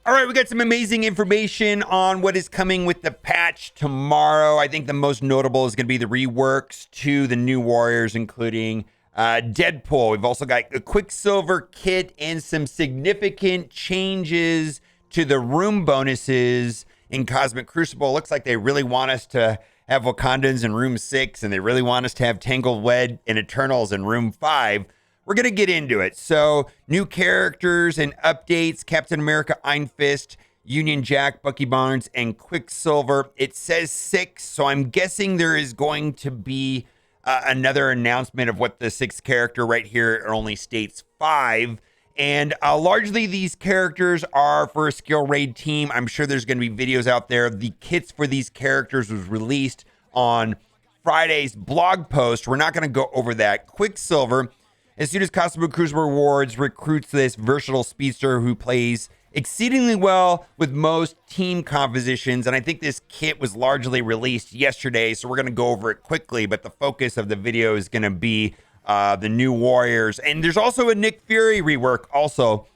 All right, we got some amazing information on what is coming with the patch tomorrow. I think the most notable is going to be the reworks to the new warriors, including Deathpool. We've also got a Quicksilver kit and some significant changes to the room bonuses in Cosmic Crucible. It looks like they really want us to have Wakandans in room 6, and they really want us to have Tangled Wed and Eternals in room 5. We're going to get into it. So, new characters and updates. Captain America, Iron Fist, Union Jack, Bucky Barnes, and Quicksilver. It says 6, so I'm guessing there is going to be another announcement of what the 6th character right here only states 5. And largely these characters are for a skill raid team. I'm sure there's going to be videos out there. The kits for these characters was released on Friday's blog post. We're not going to go over that. Quicksilver, as soon as Cosmic Crucible Rewards recruits this versatile speedster who plays exceedingly well with most team compositions, and I think this kit was largely released yesterday, so we're going to go over it quickly, but the focus of the video is going to be the new warriors. And there's also a Nick Fury rework also.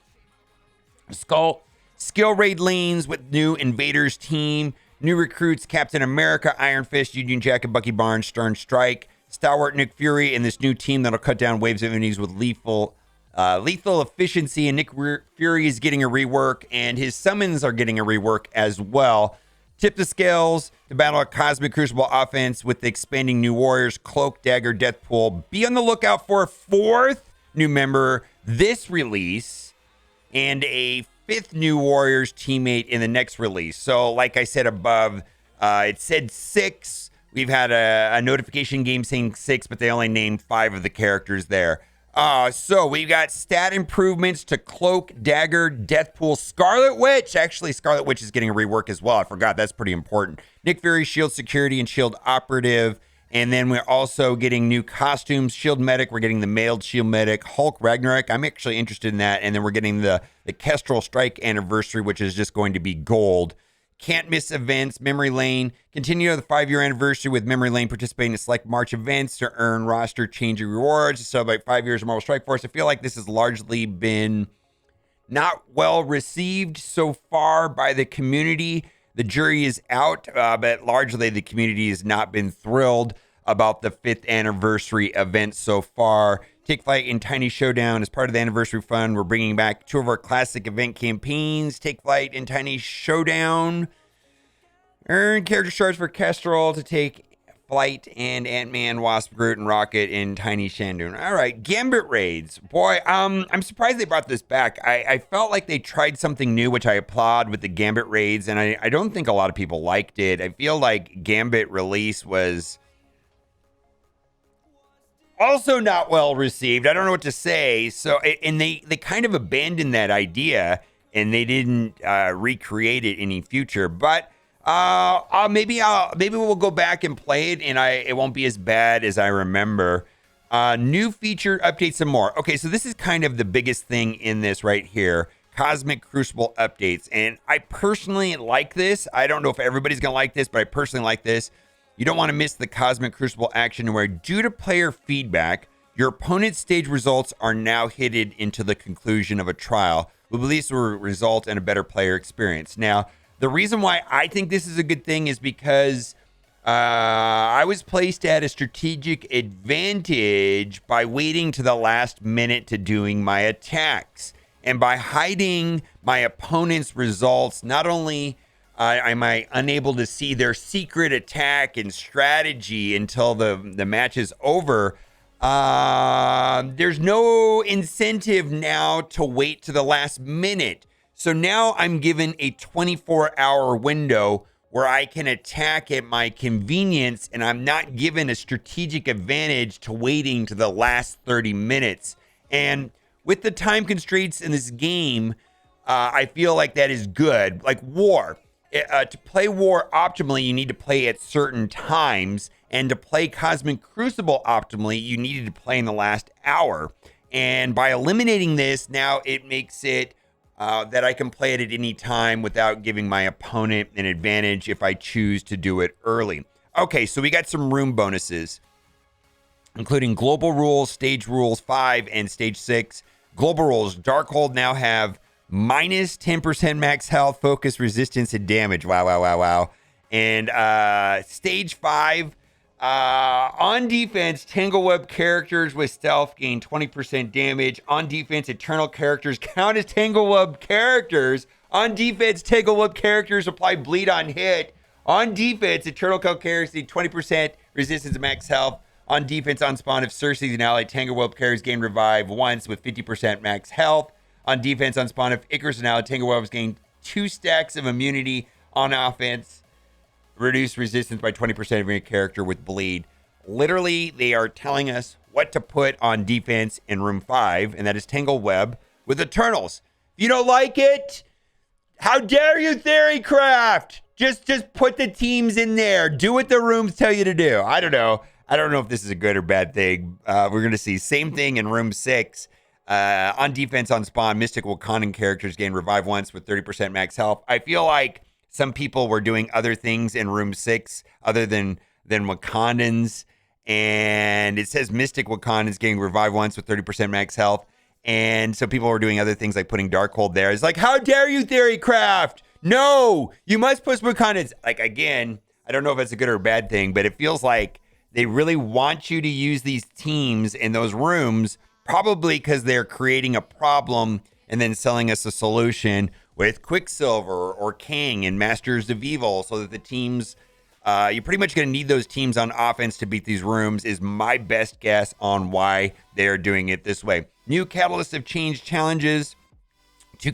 Skill raid lanes with new Invaders team, new recruits Captain America, Iron Fist, Union Jack, and Bucky Barnes, Stern Strike, stalwart Nick Fury, and this new team that'll cut down waves of enemies with lethal efficiency. And Nick Fury is getting a rework, and his summons are getting a rework as well. Tip the scales to battle a Cosmic Crucible offense with the expanding new warriors, Cloak, Dagger, Deathpool. Be on the lookout for a 4th new member this release, and a 5th new warriors teammate in the next release. So, like I said above, it said 6. We've had a notification game saying 6, but they only named 5 of the characters there. So we've got stat improvements to Cloak, Dagger, Deathpool, Scarlet Witch. Actually, Scarlet Witch is getting a rework as well. I forgot. That's pretty important. Nick Fury, Shield Security, and Shield Operative. And then we're also getting new costumes. Shield Medic. We're getting the mailed Shield Medic. Hulk Ragnarok. I'm actually interested in that. And then we're getting the Kestrel Strike Anniversary, which is just going to be gold. Can't miss events. Memory Lane. Continue the 5-year anniversary with Memory Lane participating in select March events to earn roster changing rewards to celebrate 5 years of Marvel Strike Force. I feel like this has largely been not well received so far by the community. The jury is out, but largely the community has not been thrilled about the 5th anniversary event so far. Take Flight in Tiny Showdown as part of the anniversary fund. We're bringing back 2 of our classic event campaigns. Take Flight in Tiny Showdown. Earn character shards for Kestrel to take Flight and Ant-Man, Wasp, Groot, and Rocket in Tiny Shandoon. All right, Gambit raids. Boy, I'm surprised they brought this back. I felt like they tried something new, which I applaud with the Gambit raids, and I don't think a lot of people liked it. I feel like Gambit release was also not well received. I don't know what to say. So, and they kind of abandoned that idea, and they didn't recreate it any future. But maybe we'll go back and play it, and it won't be as bad as I remember. New feature updates and more. Okay, so this is kind of the biggest thing in this right here. Cosmic Crucible updates, and I personally like this. I don't know if everybody's gonna like this, but I personally like this. You don't want to miss the Cosmic Crucible action where, due to player feedback, your opponent's stage results are now hidden into the conclusion of a trial. We believe this will result in a better player experience. Now, the reason why I think this is a good thing is because I was placed at a strategic advantage by waiting to the last minute to doing my attacks. And by hiding my opponent's results, not only am I unable to see their secret attack and strategy until the match is over, there's no incentive now to wait to the last minute. So now I'm given a 24-hour window where I can attack at my convenience, and I'm not given a strategic advantage to waiting to the last 30 minutes. And with the time constraints in this game, I feel like that is good. Like War. To play War optimally, you need to play at certain times. And to play Cosmic Crucible optimally, you needed to play in the last hour. And by eliminating this, now it makes it that I can play it at any time without giving my opponent an advantage if I choose to do it early. Okay, so we got some room bonuses, including Global Rules, Stage Rules 5, and Stage 6. Global Rules, Darkhold now have minus 10% max health, focus, resistance, and damage. Wow. And stage 5, on defense, Tangleweb characters with stealth gain 20% damage. On defense, Eternal characters count as Tangleweb characters. On defense, Tangleweb characters apply bleed on hit. On defense, Eternal characters gain 20% resistance and max health. On defense, on spawn, if Cersei's an ally, Tangleweb characters gain revive once with 50% max health. On defense, on spawn, if Icarus an ally, Tanglewebs gain 2 stacks of immunity. On offense, reduce resistance by 20% of your character with bleed. Literally, they are telling us what to put on defense in room 5, and that is Tangleweb with Eternals. If you don't like it, how dare you, Theorycraft? Just put the teams in there. Do what the rooms tell you to do. I don't know if this is a good or bad thing. We're going to see same thing in room 6. On defense, on spawn, Mystic Wakandan characters gain revive once with 30% max health. I feel like some people were doing other things in room 6 other than Wakandans. And it says Mystic Wakandans getting revive once with 30% max health. And so people were doing other things like putting Darkhold there. It's like, how dare you, Theorycraft? No, you must put Wakandans. Like, again, I don't know if it's a good or a bad thing, but it feels like they really want you to use these teams in those rooms, probably because they're creating a problem and then selling us a solution with Quicksilver or King and Masters of Evil, so that the teams, you're pretty much going to need those teams on offense to beat these rooms, is my best guess on why they're doing it this way. New Catalysts have changed challenges. 2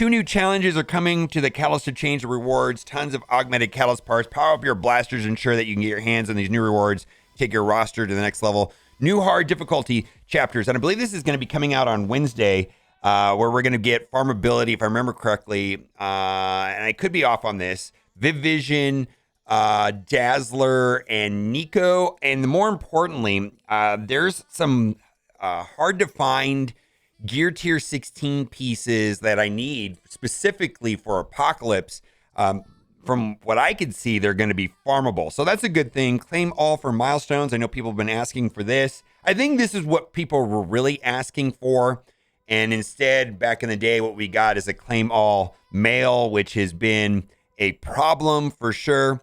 new challenges are coming to the Catalyst of Change rewards. Tons of augmented Catalyst parts. Power up your blasters, ensure that you can get your hands on these new rewards. Take your roster to the next level. New hard difficulty chapters, and I believe this is going to be coming out on Wednesday, where we're going to get farmability, if I remember correctly, and I could be off on this, Vivision, Dazzler, and Nico. And more importantly, there's some hard to find gear tier 16 pieces that I need specifically for Apocalypse. From what I can see, they're going to be farmable. So that's a good thing. Claim all for milestones. I know people have been asking for this. I think this is what people were really asking for. And instead, back in the day, what we got is a claim all mail, which has been a problem for sure.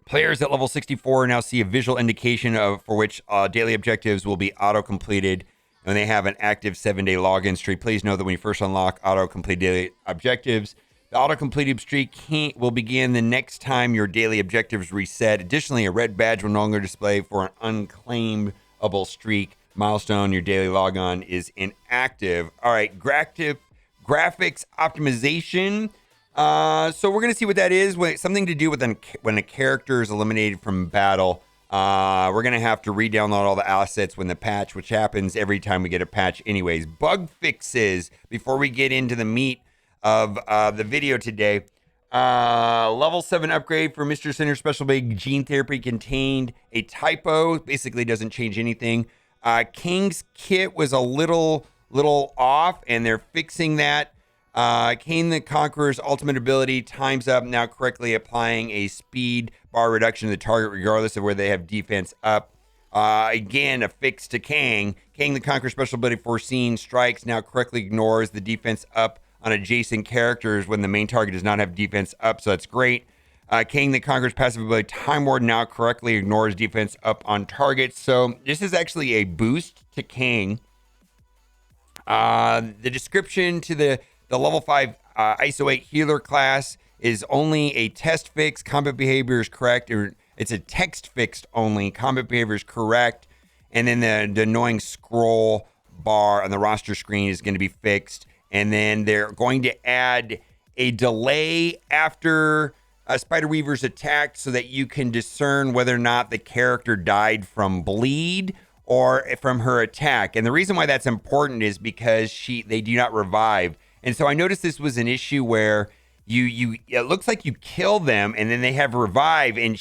Players at level 64 now see a visual indication of for which daily objectives will be auto-completed when they have an active 7-day login streak. Please know that when you first unlock auto-complete daily objectives, the auto-completed streak will begin the next time your daily objectives reset. Additionally, a red badge will no longer display for an unclaimable streak milestone. Your daily logon is inactive. All right, graphics optimization. So we're going to see what that is. Something to do with when a character is eliminated from battle. We're going to have to re-download all the assets when the patch, which happens every time we get a patch anyways. Bug fixes before we get into the meat of the video today. Level 7 upgrade for Mr. Center Special Big Gene Therapy contained a typo. Basically doesn't change anything. King's kit was a little off, and they're fixing that. Kane the Conqueror's ultimate ability times up, now correctly applying a speed bar reduction to the target regardless of where they have defense up. Again, a fix to Kang. Kang the Conqueror's special ability foreseen strikes now correctly ignores the defense up on adjacent characters when the main target does not have defense up, so that's great. Kang the Conqueror's passive ability Time Ward now correctly ignores defense up on targets, so this is actually a boost to Kang. The description to the level 5 ISO 8 healer class is only a test fix. Combat behavior is correct. Or it's a text fixed only. Combat behavior is correct. And then the annoying scroll bar on the roster screen is going to be fixed. And then they're going to add a delay after Spider Weaver's attack so that you can discern whether or not the character died from bleed or from her attack. And the reason why that's important is because they do not revive. And so I noticed this was an issue where it looks like you kill them and then they have revive, and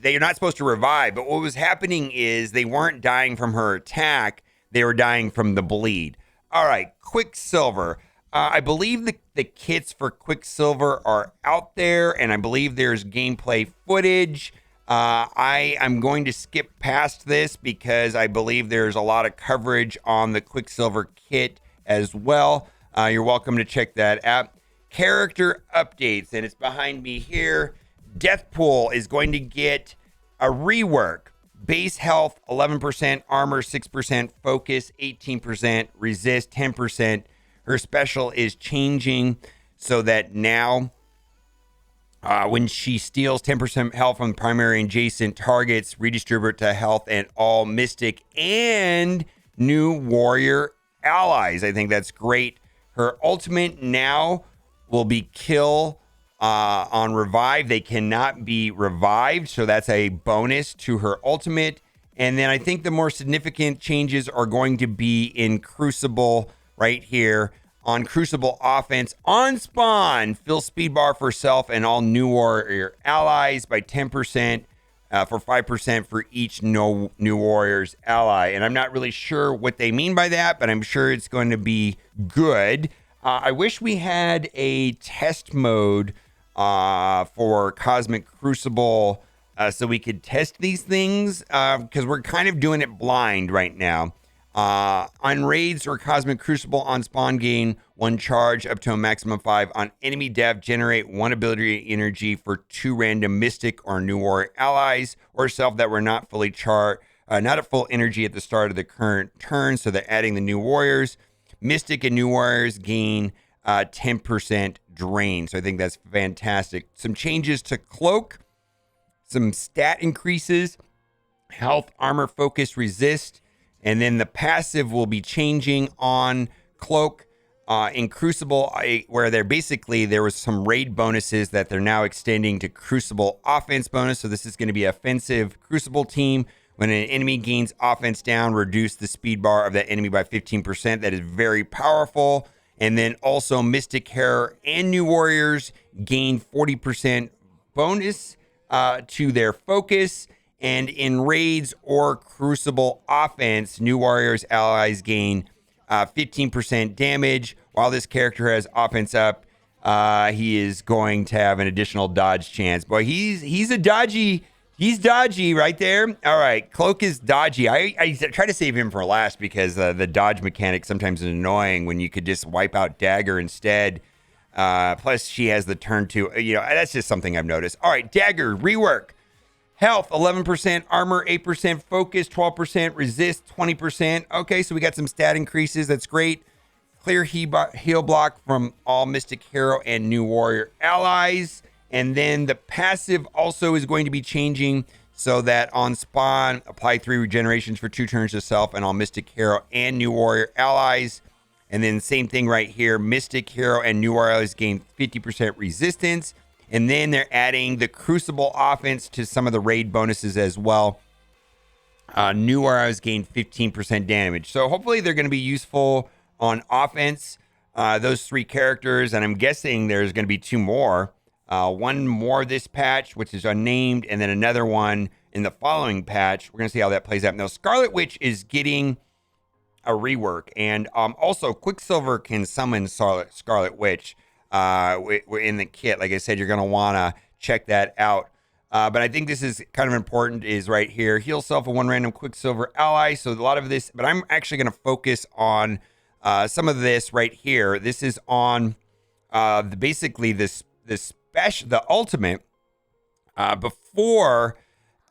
they're not supposed to revive. But what was happening is they weren't dying from her attack. They were dying from the bleed. All right, Quicksilver. I believe the kits for Quicksilver are out there, and I believe there's gameplay footage. I'm going to skip past this because I believe there's a lot of coverage on the Quicksilver kit as well. You're welcome to check that out. Character updates, and it's behind me here. Deathpool is going to get a rework. Base health 11%, armor 6%, focus 18%, resist 10%. Her special is changing so that now when she steals 10% health from primary and adjacent targets, redistribute to health and all mystic and new warrior allies. I think that's great. Her ultimate now will be kill on revive. They cannot be revived, so that's a bonus to her ultimate. And then I think the more significant changes are going to be in Crucible right here. On Crucible offense, on spawn, fill speed bar for self and all new warrior allies by 10%, for 5% for each new warrior's ally. And I'm not really sure what they mean by that, but I'm sure it's going to be good. I wish we had a test mode for Cosmic Crucible so we could test these things, because we're kind of doing it blind right now. On raids or Cosmic Crucible on spawn, gain 1 charge up to a maximum 5 on enemy death, generate 1 ability energy for 2 random mystic or new warrior allies or self that were not fully not at full energy at the start of the current turn, so they're adding the new warriors. Mystic and new warriors gain 10% drain, so I think that's fantastic. Some changes to Cloak, some stat increases, health, armor, focus, resist, and then the passive will be changing on Cloak. In Crucible, where there was some raid bonuses that they're now extending to Crucible offense bonus. So this is going to be offensive Crucible team. When an enemy gains offense down, reduce the speed bar of that enemy by 15%. That is very powerful. And then also Mystic Hair and New Warriors gain 40% bonus to their focus. And in raids or Crucible offense, New Warriors allies gain 15% damage. While this character has offense up, he is going to have an additional dodge chance. Boy, he's dodgy right there. All right, Cloak is dodgy. I try to save him for last because the dodge mechanic sometimes is annoying when you could just wipe out Dagger instead. Plus, she has the turn 2. That's just something I've noticed. All right, Dagger, rework. Health, 11%, armor, 8%, focus, 12%, resist, 20%. Okay, so we got some stat increases. That's great. Clear heal block from all Mystic Hero and New Warrior allies. And then the passive also is going to be changing so that on spawn, apply 3 regenerations for 2 turns to self and all Mystic Hero and New Warrior allies. And then same thing right here. Mystic Hero and New Warrior allies gain 50% resistance. And then they're adding the Crucible offense to some of the raid bonuses as well. New Warriors gain 15% damage. So hopefully they're going to be useful on offense. Those 3 characters, and I'm guessing there's going to be 2 more. One more this patch, which is unnamed, and then another one in the following patch. We're going to see how that plays out. Now, Scarlet Witch is getting a rework, and also Quicksilver can summon Scarlet Witch. We're in the kit. Like I said, you're going to want to check that out. But I think this is kind of important is right here. Heal self of 1 random Quicksilver ally. So a lot of this, but I'm actually going to focus on some of this right here. This is on basically the ultimate before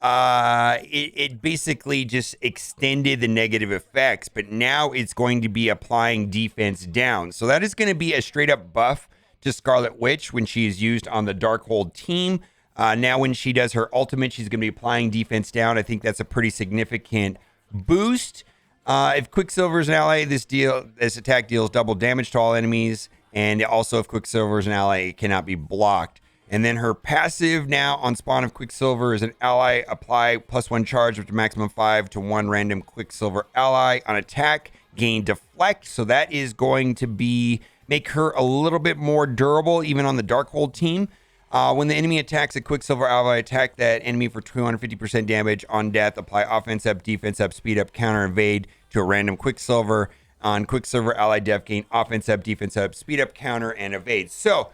it basically just extended the negative effects, but now it's going to be applying defense down. So that is going to be a straight up buff to Scarlet Witch when she is used on the Darkhold team. Now when she does her ultimate, she's going to be applying defense down. I think that's a pretty significant boost. If Quicksilver is an ally, this attack deals double damage to all enemies. And also if Quicksilver is an ally, it cannot be blocked. And then her passive now on spawn of Quicksilver is an ally, apply +1 charge up to maximum 5 to 1 random Quicksilver ally on attack, gain deflect. So that is going to make her a little bit more durable even on the Darkhold team. When the enemy attacks a Quicksilver ally, attack that enemy for 250% damage on death, apply offense up, defense up, speed up, counter evade to a random Quicksilver. On Quicksilver ally death, gain offense up, defense up, speed up, counter, and evade. So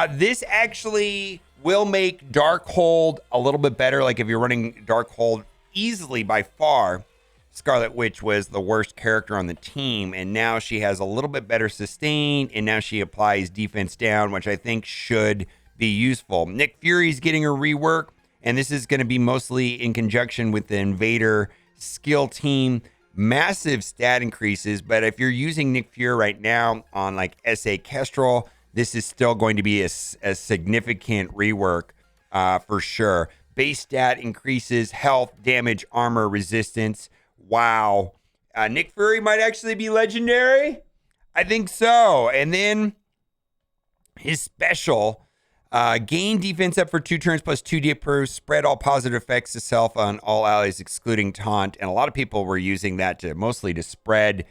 this actually will make Darkhold a little bit better. Like if you're running Darkhold easily by far. Scarlet Witch was the worst character on the team, and now she has a little bit better sustain, and now she applies defense down, which I think should be useful. Nick Fury's getting a rework, and this is going to be mostly in conjunction with the Invader skill team. Massive stat increases, but if you're using Nick Fury right now on like SA Kestrel, this is still going to be a significant rework for sure. Base stat increases, health, damage, armor, resistance. Wow. Nick Fury might actually be legendary. I think so. And then his special, gain defense up for 2 turns plus 2 per spread all positive effects to self on all allies excluding taunt. And a lot of people were using that to mostly to spread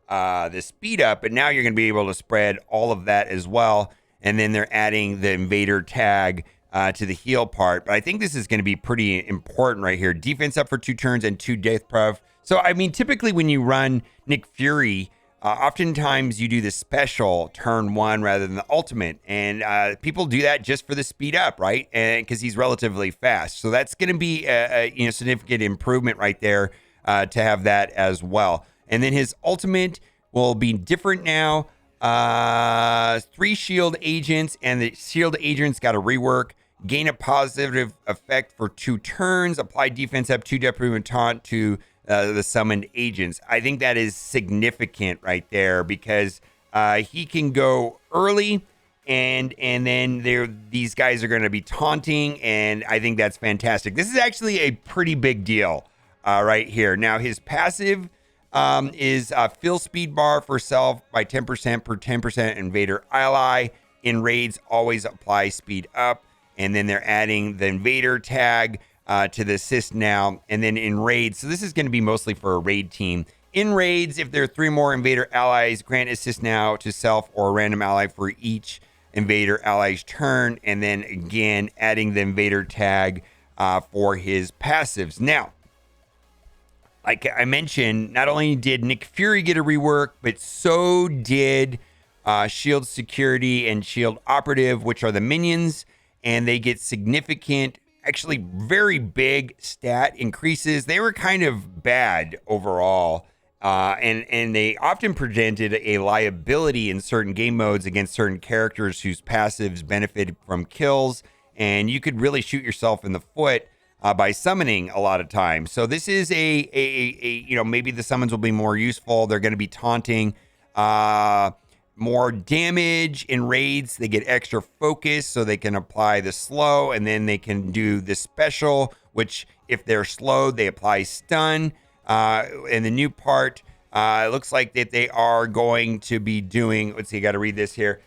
the speed up, but now you're going to be able to spread all of that as well. And then they're adding the invader tag to the heal part. But I think this is going to be pretty important right here. Defense up for 2 turns and 2 death prof. So, I mean, typically when you run Nick Fury, oftentimes you do the special turn 1 rather than the ultimate. And people do that just for the speed up, right? And because he's relatively fast. So that's going to be a significant improvement right there to have that as well. And then his ultimate will be different now. 3 shield agents, and the shield agents got a rework. Gain a positive effect for 2 turns. Apply defense up 2 depth and taunt to the summoned agents. I think that is significant right there because he can go early, and then these guys are going to be taunting, and I think that's fantastic. This is actually a pretty big deal right here. Now his passive is fill speed bar for self by 10% per 10% invader ally. In raids, always apply speed up. And then they're adding the invader tag to the assist now. And then in raids, so this is going to be mostly for a raid team. In raids, if there are 3 more invader allies, grant assist now to self or a random ally for each invader ally's turn. And then again, adding the invader tag for his passives. Now, like I mentioned, not only did Nick Fury get a rework, but so did Shield Security and Shield Operative, which are the minions, and they get significant, actually very big stat increases. They were kind of bad overall, and they often presented a liability in certain game modes against certain characters whose passives benefited from kills, and you could really shoot yourself in the foot by summoning a lot of times. So this is a maybe the summons will be more useful. They're going to be taunting, more damage in raids. They get extra focus so they can apply the slow, and then they can do the special, which if they're slowed, they apply stun. And the new part, it looks like that they are going to be doing, let's see, I got to read this here,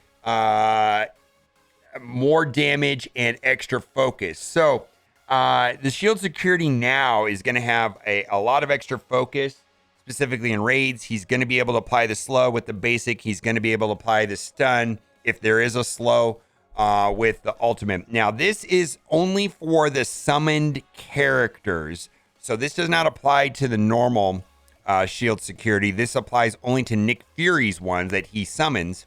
more damage and extra focus. So the shield security now is going to have a lot of extra focus, specifically in raids. He's going to be able to apply the slow with the basic. He's going to be able to apply the stun if there is a slow with the ultimate. Now, this is only for the summoned characters. So this does not apply to the normal shield security. This applies only to Nick Fury's ones that he summons.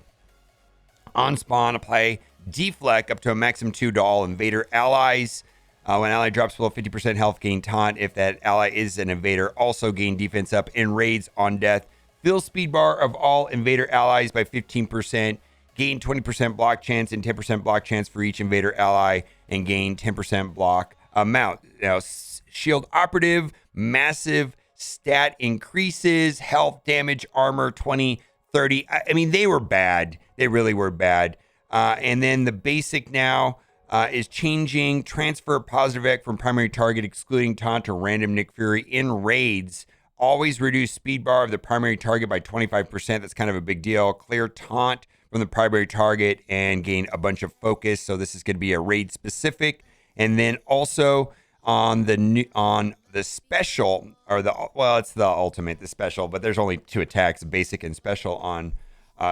On spawn, apply deflect up to a maximum 2 to all invader allies. When ally drops below 50% health, gain taunt. If that ally is an invader, also gain defense up in raids on death. Fill speed bar of all invader allies by 15%. Gain 20% block chance and 10% block chance for each invader ally, and gain 10% block amount. Now, shield operative, massive stat increases, health, damage, armor, 20, 30. I mean, they were bad. They really were bad. And then the basic now is changing. Transfer positive effect from primary target, excluding taunt, to random Nick Fury in raids. Always reduce speed bar of the primary target by 25%. That's kind of a big deal. Clear taunt from the primary target and gain a bunch of focus. So this is going to be a raid specific. And then also on the special, or it's the ultimate, the special, but there's only 2 attacks, basic and special on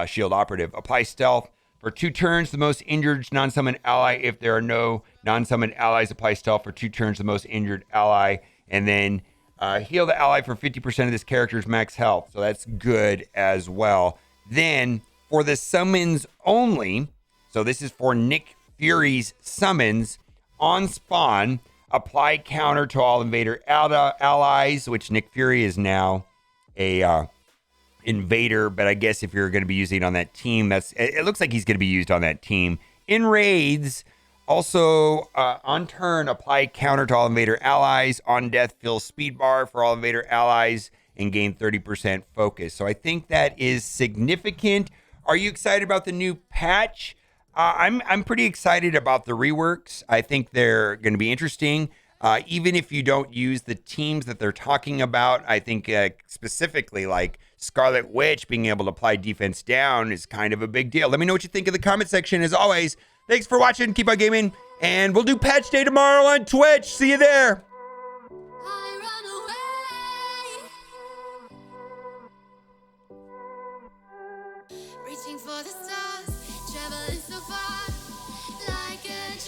shield operative. Apply stealth for 2 turns, the most injured non-summoned ally. If there are no non-summoned allies, apply stealth for 2 turns, the most injured ally. And then heal the ally for 50% of this character's max health. So that's good as well. Then for the summons only, so this is for Nick Fury's summons on spawn, Apply counter to all invader allies, which Nick Fury is now a invader, but I guess if you're going to be using it on that team, it looks like he's going to be used on that team. In raids, also on turn, apply counter to all invader allies. On death, fill speed bar for all invader allies and gain 30% focus. So I think that is significant. Are you excited about the new patch? I'm pretty excited about the reworks. I think they're going to be interesting. Even if you don't use the teams that they're talking about, I think specifically like Scarlet Witch being able to apply defense down is kind of a big deal. Let me know what you think in the comment section. As always, thanks for watching. Keep on gaming, and we'll do patch day tomorrow on Twitch. See you there. Reaching for the stars, traveling so far, like a